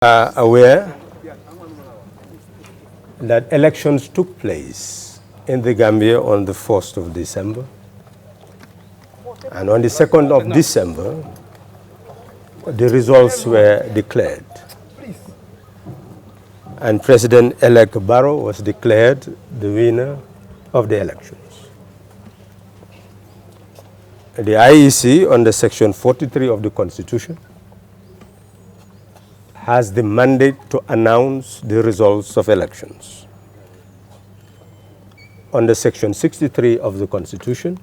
are aware that elections took place in the Gambia on the 1st of December. And on the 2nd of December, the results were declared. And President-elect Barrow was declared the winner of the elections. The IEC, under Section 43 of the Constitution, has the mandate to announce the results of elections. Under Section 63 of the Constitution,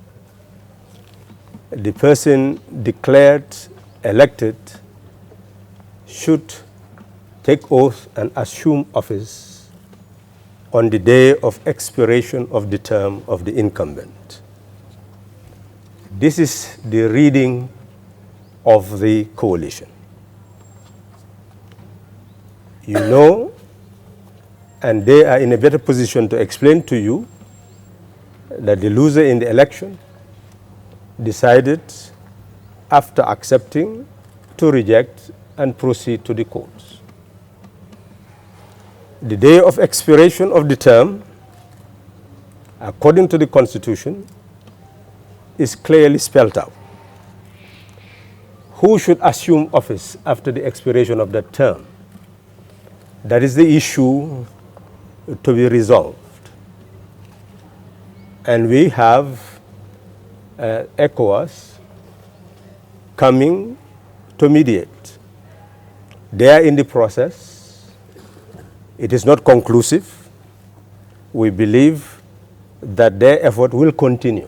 the person declared elected should take oath and assume office on the day of expiration of the term of the incumbent. This is the reading of the coalition. You know, and they are in a better position to explain to you that the loser in the election decided, after accepting, to reject and proceed to the courts. The day of expiration of the term, according to the Constitution, is clearly spelled out. Who should assume office after the expiration of that term? That is the issue to be resolved. And we have ECOWAS coming to mediate. They are in the process. It is not conclusive. We believe that their effort will continue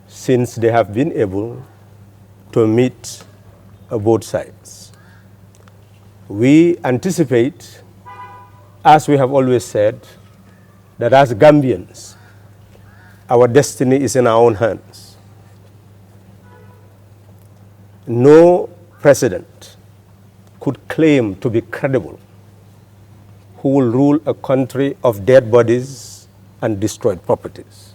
since they have been able to meet both sides. We anticipate, as we have always said, that as Gambians, our destiny is in our own hands. No president could claim to be credible who will rule a country of dead bodies and destroyed properties.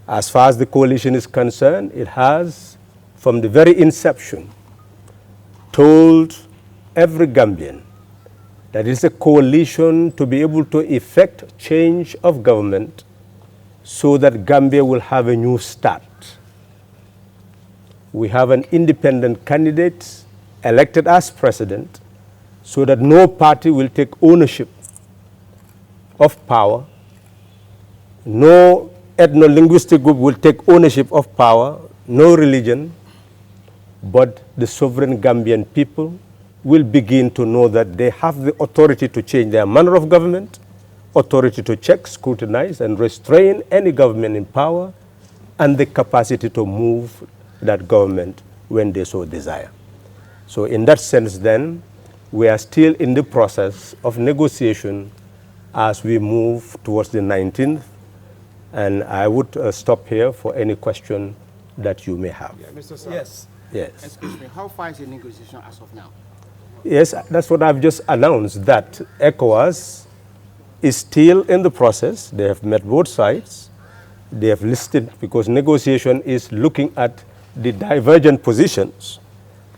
As far as the coalition is concerned, it has, from the very inception, told every Gambian that it's a coalition to be able to effect change of government so that Gambia will have a new start. We have an independent candidate elected as president so that no party will take ownership of power, no ethno-linguistic group will take ownership of power, no religion, but the sovereign Gambian people will begin to know that they have the authority to change their manner of government, authority to check, scrutinize, and restrain any government in power, and the capacity to move that government when they so desire. So in that sense then, we are still in the process of negotiation as we move towards the 19th, and I would stop here for any question that you may have. Yeah, Mr. Sallah. Yes. Yes. Excuse me, how far is the negotiation as of now? Yes, that's what I've just announced, that ECOWAS is still in the process. They have met both sides. They have listed, because negotiation is looking at the divergent positions,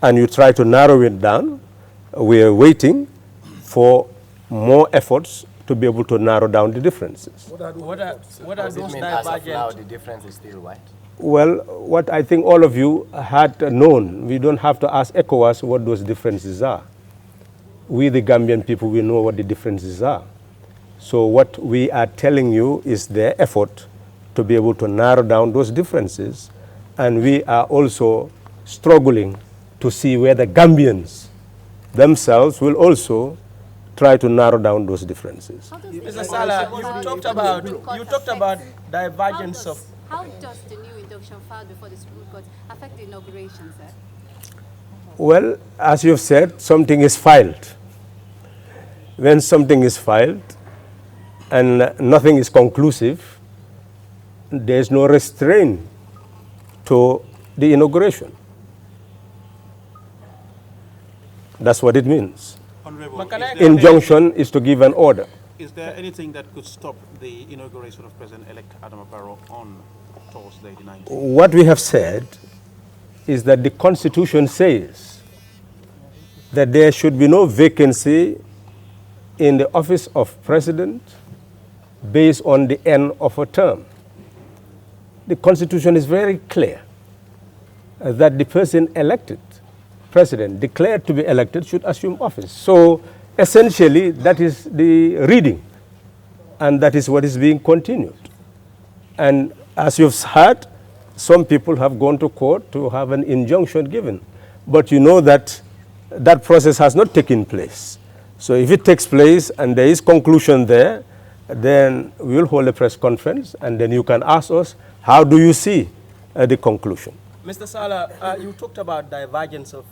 and you try to narrow it down. We are waiting for more efforts to be able to narrow down the differences. What are those divergent? The difference is still what? Well, what I think all of you had known, we don't have to ask ECOWAS what those differences are. We, the Gambian people, we know what the differences are. So what we are telling you is their effort to be able to narrow down those differences. And we are also struggling to see where the Gambians themselves will also try to narrow down those differences. Mr. Sallah, you talked about divergence of... How does the new induction filed before the Supreme Court affect the inauguration, sir? Well, as you've said, something is filed. When something is filed and nothing is conclusive, there's no restraint to the inauguration. That's what it means. Injunction is to give an order. Is there anything that could stop the inauguration of President-elect Adama Barrow on Thursday the 19th? What we have said is that the Constitution says that there should be no vacancy in the office of president based on the end of a term. The Constitution is very clear that the person elected, president, declared to be elected, should assume office. So essentially, that is the reading, and that is what is being continued. And as you've heard, some people have gone to court to have an injunction given. But you know that that process has not taken place. So if it takes place and there is conclusion there, then we will hold a press conference, and then you can ask us, how do you see the conclusion? Mr. Sallah, you talked about divergence of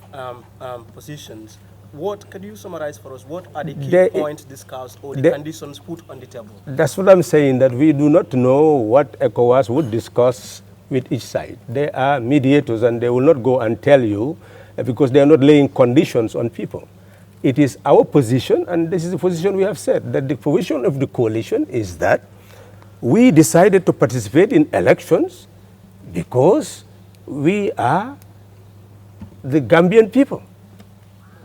positions. What could you summarize for us? What are the key points discussed or the conditions put on the table? That's what I'm saying, that we do not know what ECOWAS would discuss with each side. They are mediators, and they will not go and tell you because they are not laying conditions on people. It is our position, and this is the position we have said, that the position of the coalition is that we decided to participate in elections because we are the Gambian people,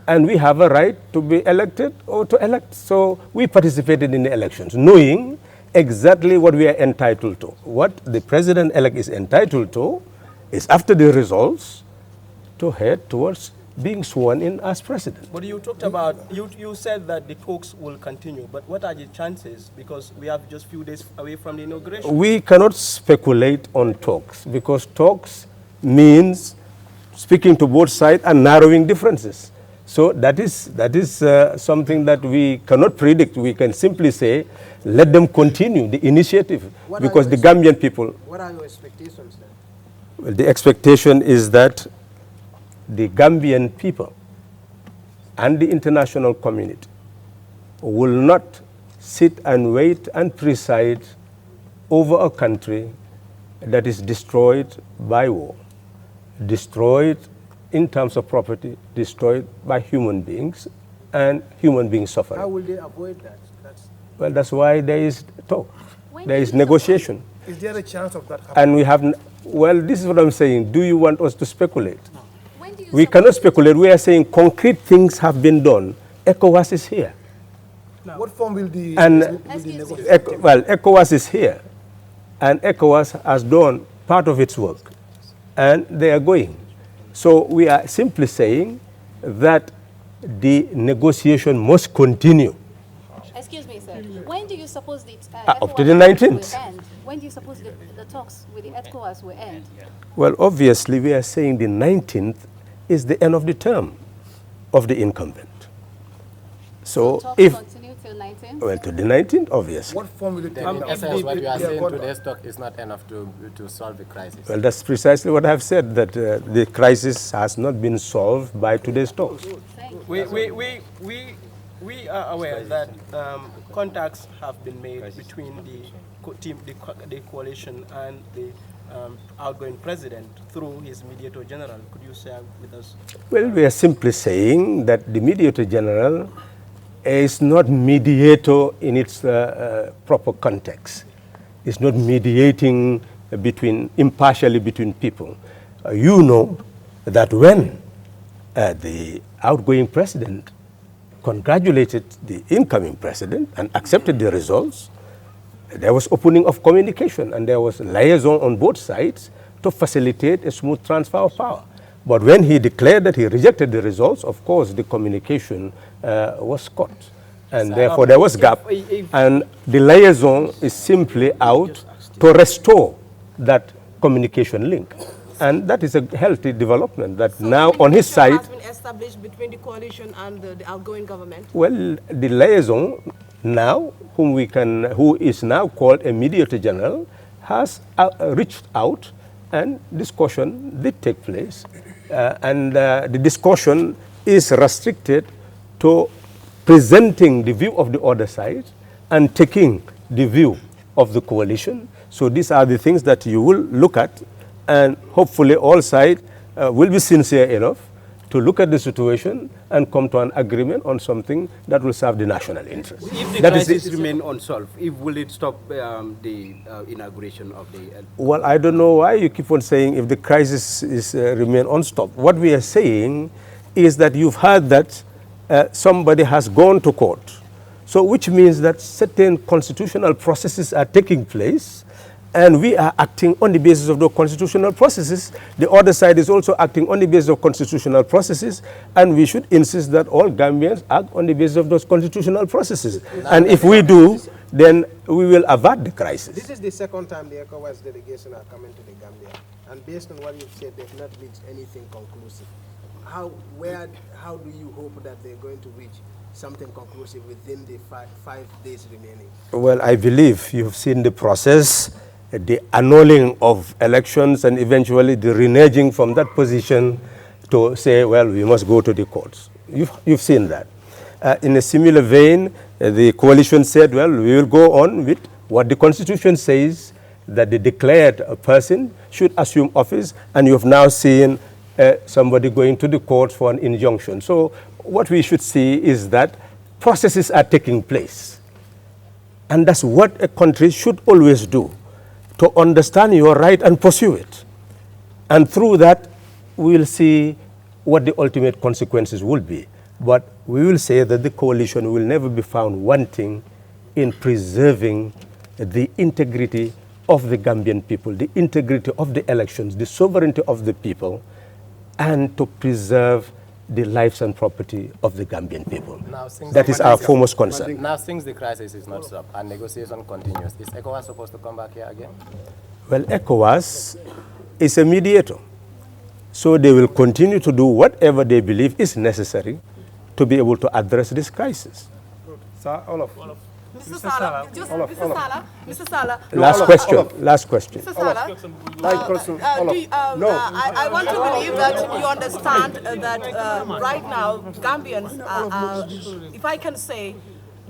and we have a right to be elected or to elect. So we participated in the elections, knowing exactly what we are entitled to. What the president-elect is entitled to is, after the results, to head towards being sworn in as president. But you talked about, you said that the talks will continue, but what are the chances? Because we have just a few days away from the inauguration. We cannot speculate on talks, because talks means speaking to both sides and narrowing differences. So that is something that we cannot predict. We can simply say, let them continue the initiative, because the Gambian people... What are your expectations then? Well, the expectation is that the Gambian people and the international community will not sit and wait and preside over a country that is destroyed by war, destroyed in terms of property, destroyed by human beings, and human beings suffering. How will they avoid that? Well, that's why there is talk, there is negotiation. Is there a chance of that happening? And we have, well, this is what I'm saying. Do you want us to speculate? We cannot speculate. We are saying concrete things have been done. ECOWAS is here. Now, what form will the, well, ECOWAS is here, and ECOWAS has done part of its work, and they are going. So we are simply saying that the negotiation must continue. Excuse me, sir. When do you suppose the up to the 19th. will end? When do you suppose the talks with the ECOWAS will end? Well, obviously, we are saying the 19th is the end of the term of the incumbent. So talks if continue till 19th? Well, to the 19th, obviously. What form will it take? In essence, what you are saying today's talk is not enough to solve the crisis. Well, that's precisely what I have said, that the crisis has not been solved by today's talks. We are aware that contacts have been made between the coalition and the outgoing president through his mediator general. Could you share with us? Well, we are simply saying that the mediator general is not mediator in its proper context. It's not mediating impartially between people. You know that when the outgoing president congratulated the incoming president and accepted the results, there was opening of communication, and there was liaison on both sides to facilitate a smooth transfer of power. But when he declared that he rejected the results, of course, the communication was cut. And therefore, there was gap. And the liaison is simply out to restore that communication link. And that is a healthy development, that so now on his side... has been established between the coalition and the outgoing government? Well, the liaison now, who is now called a mediator general, has reached out, and discussion did take place. The discussion is restricted to presenting the view of the other side and taking the view of the coalition. So these are the things that you will look at, and hopefully all sides will be sincere enough to look at the situation and come to an agreement on something that will serve the national interest. If the crisis remains unsolved, will it stop the inauguration of the... Well, I don't know why you keep on saying if the crisis is remain unstopped. What we are saying is that you've heard that somebody has gone to court. So which means that certain constitutional processes are taking place, and we are acting on the basis of the constitutional processes. The other side is also acting on the basis of constitutional processes, and we should insist that all Gambians act on the basis of those constitutional processes. And if we do, then we will avert the crisis. This is the second time the ECOWAS delegation are coming to the Gambia, and based on what you've said, they've not reached anything conclusive. How do you hope that they're going to reach something conclusive within the five days remaining? Well, I believe you've seen the process, the annulling of elections, and eventually the reneging from that position to say, well, we must go to the courts. You've seen that. In a similar vein, the coalition said, well, we will go on with what the Constitution says, that the declared person should assume office, and you have now seen somebody going to the court for an injunction. So what we should see is that processes are taking place. And that's what a country should always do, to understand your right and pursue it. And through that, we will see what the ultimate consequences will be. But we will say that the coalition will never be found wanting in preserving the integrity of the Gambian people, the integrity of the elections, the sovereignty of the people, and to preserve the lives and property of the Gambian people. That is our foremost concern. Now, since the crisis is not stopped and negotiation continues, is ECOWAS supposed to come back here again? Well, ECOWAS is a mediator. So they will continue to do whatever they believe is necessary to be able to address this crisis. Sir, Olaf. Mr. Sallah, Mr. Sallah. Last question. Mr. Sallah, I want to believe that you understand that right now Gambians are, if I can say,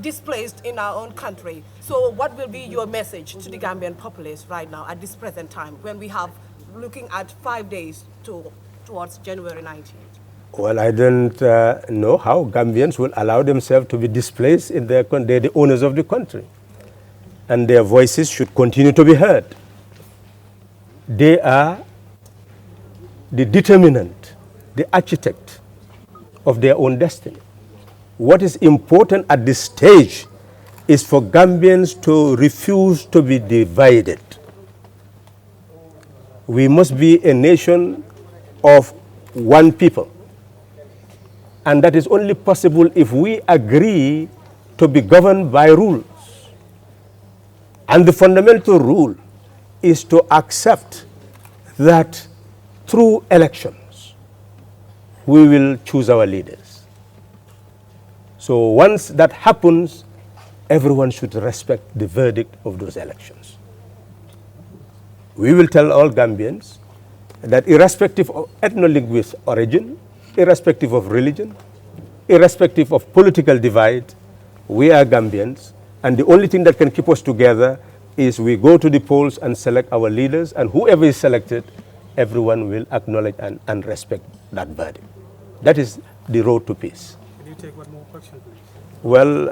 displaced in our own country. So what will be your message to the Gambian populace right now at this present time when we have looking at 5 days towards January 19th? Well, I don't know how Gambians will allow themselves to be displaced in their country. They're the owners of the country, and their voices should continue to be heard. They are the determinant, the architect of their own destiny. What is important at this stage is for Gambians to refuse to be divided. We must be a nation of one people. And that is only possible if we agree to be governed by rules. And the fundamental rule is to accept that through elections, we will choose our leaders. So once that happens, everyone should respect the verdict of those elections. We will tell all Gambians that irrespective of ethno-linguistic origin, irrespective of religion, irrespective of political divide, we are Gambians, and the only thing that can keep us together is we go to the polls and select our leaders, and whoever is selected, everyone will acknowledge and respect that verdict. That is the road to peace. Can you take one more question, please? Well,